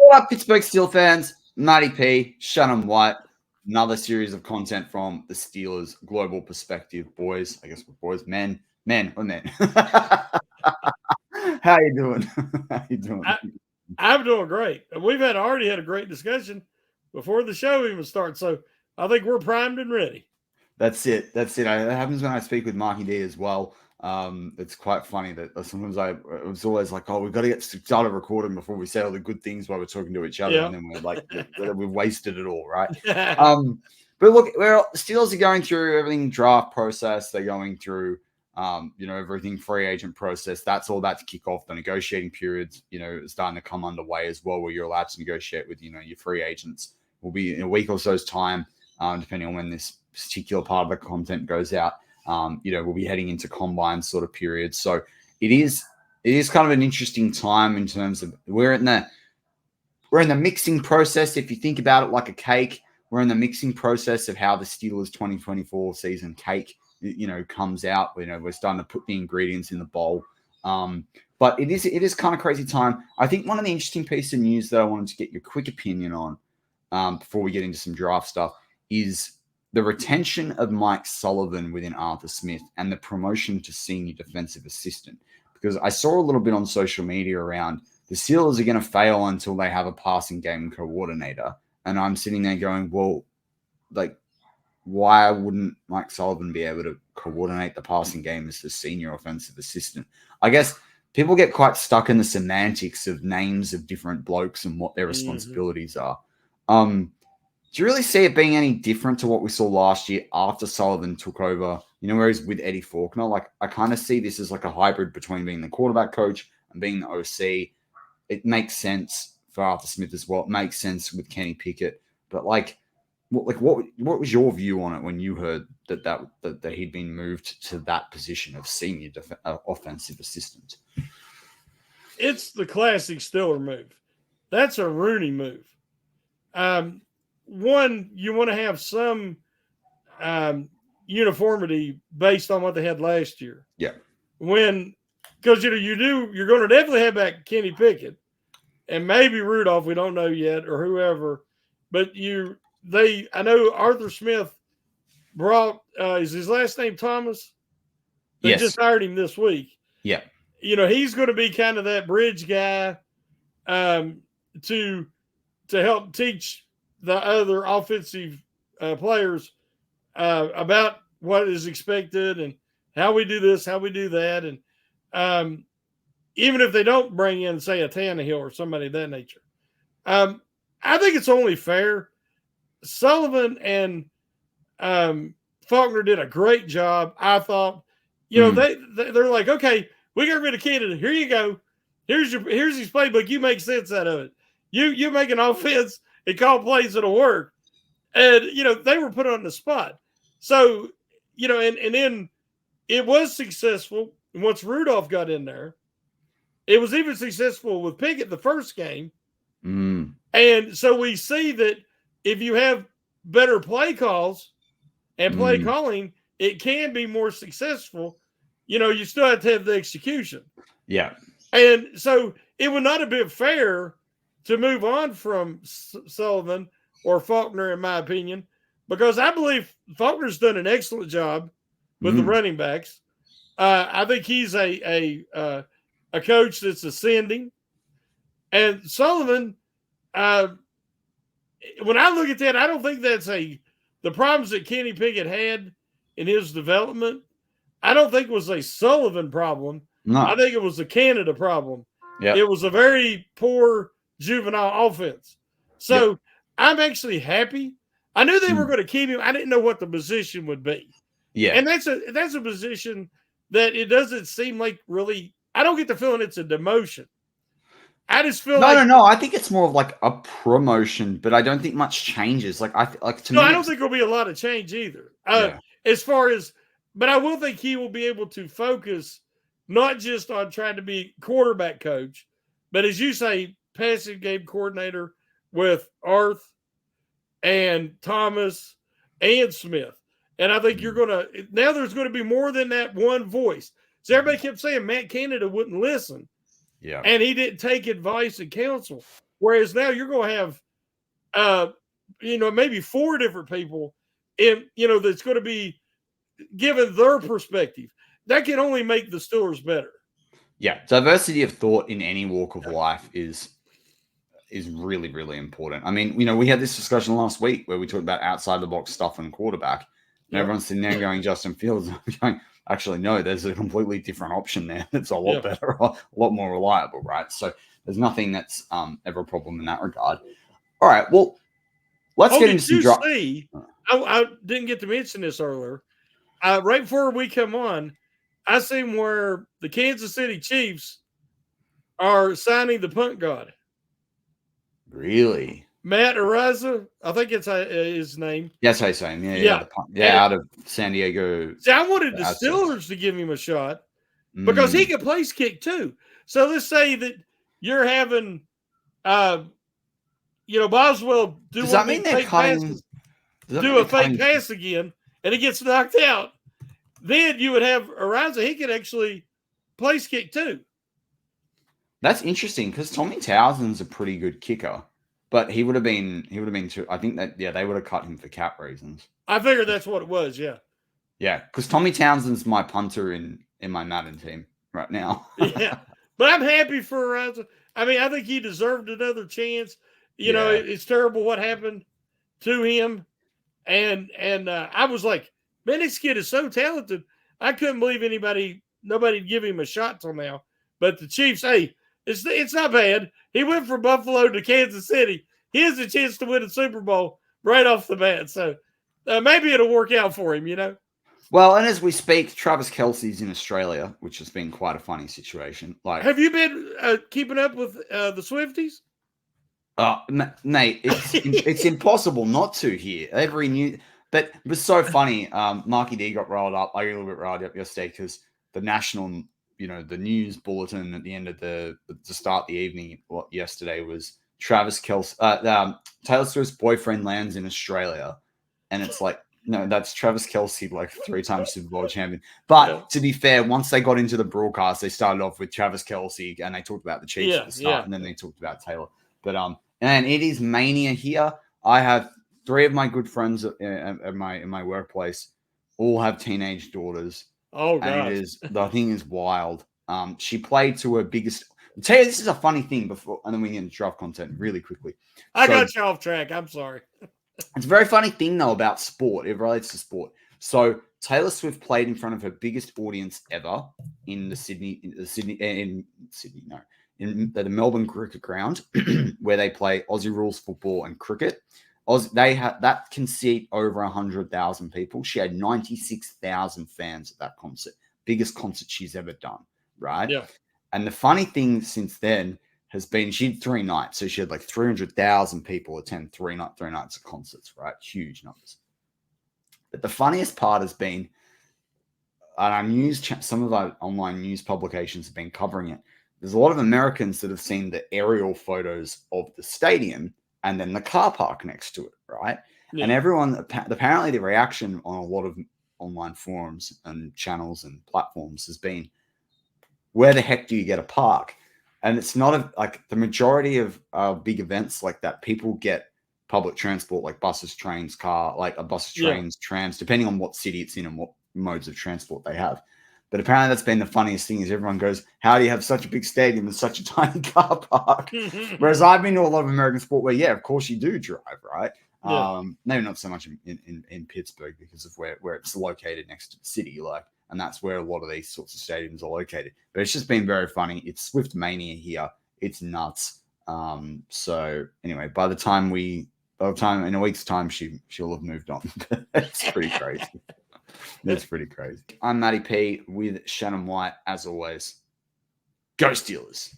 What up, Pittsburgh Steel fans? Matty P, Shannon White. Another series of content from the Steelers' global perspective, boys. I guess we're boys, men. We're men. How you doing? How you doing? I'm doing great. We've already had a great discussion before the show even starts, so I think we're primed and ready. That's it. That happens when I speak with Marky D as well. It's quite funny that sometimes it was always like, oh, we've got to get started recording before we say all the good things while we're talking to each other, and then we're like, we've wasted it all, right? But look, Steelers are going through everything draft process. They're going through, everything free agent process. That's all about to kick off. The negotiating periods, starting to come underway as well, where you're allowed to negotiate with, your free agents. Will be in a week or so's time, depending on when this particular part of the content goes out. We'll be heading into combine sort of periods. So it is kind of an interesting time in terms of we're in the mixing process. If you think about it like a cake, we're in the mixing process of how the Steelers 2024 season cake, comes out. We're starting to put the ingredients in the bowl. But it is kind of crazy time. I think one of the interesting pieces of news that I wanted to get your quick opinion on before we get into some draft stuff is the retention of Mike Sullivan within Arthur Smith and the promotion to senior defensive assistant. Because I saw a little bit on social media around the Steelers are going to fail until they have a passing game coordinator. And I'm sitting there going, well, like, why wouldn't Mike Sullivan be able to coordinate the passing game as the senior offensive assistant? I guess people get quite stuck in the semantics of names of different blokes and what their responsibilities are. Do you really see it being any different to what we saw last year after Sullivan took over, where he's with Eddie Faulkner? Like, I kind of see this as like a hybrid between being the quarterback coach and being the OC. It makes sense for Arthur Smith as well. It makes sense with Kenny Pickett. But what was your view on it when you heard that he'd been moved to that position of senior offensive assistant? It's the classic Steeler move. That's a Rooney move. One, you want to have some uniformity based on what they had last year. Yeah. Because you're going to definitely have back Kenny Pickett and maybe Rudolph. We don't know yet, or whoever. But I know Arthur Smith brought. Is his last name Thomas? They just hired him this week. Yeah. He's going to be kind of that bridge guy to help teach the other offensive players about what is expected and how we do this, how we do that. And even if they don't bring in, say, a Tannehill or somebody of that nature, I think it's only fair. Sullivan and Faulkner did a great job, I thought. They're like, okay, we got rid of Canada. Here you go. Here's his playbook. You make sense out of it. You make an offense and call plays that'll work. And, they were put on the spot. So, and then it was successful once Rudolph got in there. It was even successful with Pickett the first game. And so we see that if you have better play calls and play calling, it can be more successful. You still have to have the execution. Yeah. And so it would not have been fair to move on from Sullivan or Faulkner, in my opinion, because I believe Faulkner's done an excellent job with the running backs. I think he's a coach that's ascending. And Sullivan, when I look at that, I don't think that's the problems that Kenny Pickett had in his development. I don't think it was a Sullivan problem. No. I think it was a Canada problem. Yep. It was a very poor juvenile offense. So I'm actually happy. I knew they were going to keep him. I didn't know what the position would be. Yeah. And that's a position that it doesn't seem like really – I don't get the feeling it's a demotion. I just feel No. I think it's more of like a promotion, but I don't think much changes. I don't think there'll be a lot of change either. As far as – but I will think he will be able to focus not just on trying to be quarterback coach, but as you say, passing game coordinator with Arth and Thomas and Smith. And I think now there's going to be more than that one voice. So everybody kept saying Matt Canada wouldn't listen. Yeah. And he didn't take advice and counsel. Whereas now you're going to have, maybe 4 different people that's going to be given their perspective. That can only make the Steelers better. Yeah. Diversity of thought in any walk of life is really, really important. I mean, we had this discussion last week where we talked about outside the box stuff and quarterback. And everyone's sitting there going Justin Fields. I'm going, actually, no, there's a completely different option there. That's a lot better, a lot more reliable, right? So there's nothing that's ever a problem in that regard. All right, well, let's get into some draft. I didn't get to mention this earlier. Right before we come on, I seen where the Kansas City Chiefs are signing the punt god. Really? Matt Araiza, I think it's his name. Yes, I say him. Yeah, out of San Diego. See, I wanted the Steelers to give him a shot because he could place kick too. So let's say that you're having, Boswell do Does that mean they're cutting? Do a fake pass again, and it gets knocked out. Then you would have Araiza. He could actually place kick too. That's interesting because Tommy Townsend's a pretty good kicker, but he would have been too. I think that they would have cut him for cap reasons. I figured that's what it was. Yeah, because Tommy Townsend's my punter in my Madden team right now. Yeah, but I'm happy for Araiza. I mean, I think he deserved another chance. It's terrible what happened to him, and I was like, man, this kid is so talented. I couldn't believe nobody'd give him a shot till now. But the Chiefs, hey. It's not bad. He went from Buffalo to Kansas City. He has a chance to win a Super Bowl right off the bat. So maybe it'll work out for him, Well, and as we speak, Travis Kelce's in Australia, which has been quite a funny situation. Like, have you been keeping up with the Swifties? Mate, it's impossible not to here. But it was so funny. Marky D got riled up. I got a little bit riled up yesterday because the national. The news bulletin at the end of to start the evening yesterday was Travis Kelce, Taylor Swift's boyfriend lands in Australia. And it's like, no, that's Travis Kelce, like 3-time Super Bowl champion. But to be fair, once they got into the broadcast, they started off with Travis Kelce and they talked about the Chiefs at the start and then they talked about Taylor. But, and it is mania here. I have 3 of my good friends in my workplace all have teenage daughters. Oh, God. And the thing is wild. She played to her biggest. I'll tell you, this is a funny thing before, and then we get into draft content really quickly. I got you off track. I'm sorry. It's a very funny thing, though, about sport. It relates to sport. So Taylor Swift played in front of her biggest audience ever in the Melbourne Cricket Ground, where they play Aussie rules football and cricket. That can seat over 100,000 people. She had 96,000 fans at that concert. Biggest concert she's ever done, right? Yeah. And the funny thing since then has been she had 3 nights. So she had like 300,000 people attend 3 nights of concerts, right? Huge numbers. But the funniest part has been, some of our online news publications have been covering it. There's a lot of Americans that have seen the aerial photos of the stadium and then the car park next to it, right? Yeah. And apparently the reaction on a lot of online forums and channels and platforms has been, where the heck do you get a park? And it's not like the majority of big events like that, people get public transport like buses, trains, trams, depending on what city it's in and what modes of transport they have. But apparently that's been the funniest thing is everyone goes, how do you have such a big stadium and such a tiny car park? Whereas I've been to a lot of American sport where, of course you do drive, right? Yeah. Maybe not so much in Pittsburgh because of where it's located next to the city, and that's where a lot of these sorts of stadiums are located. But it's just been very funny. It's Swift mania here. It's nuts. So anyway, by the time in a week's time, she'll have moved on. It's pretty crazy. That's pretty crazy. I'm Matty P with Shannon White, as always. Go Steelers.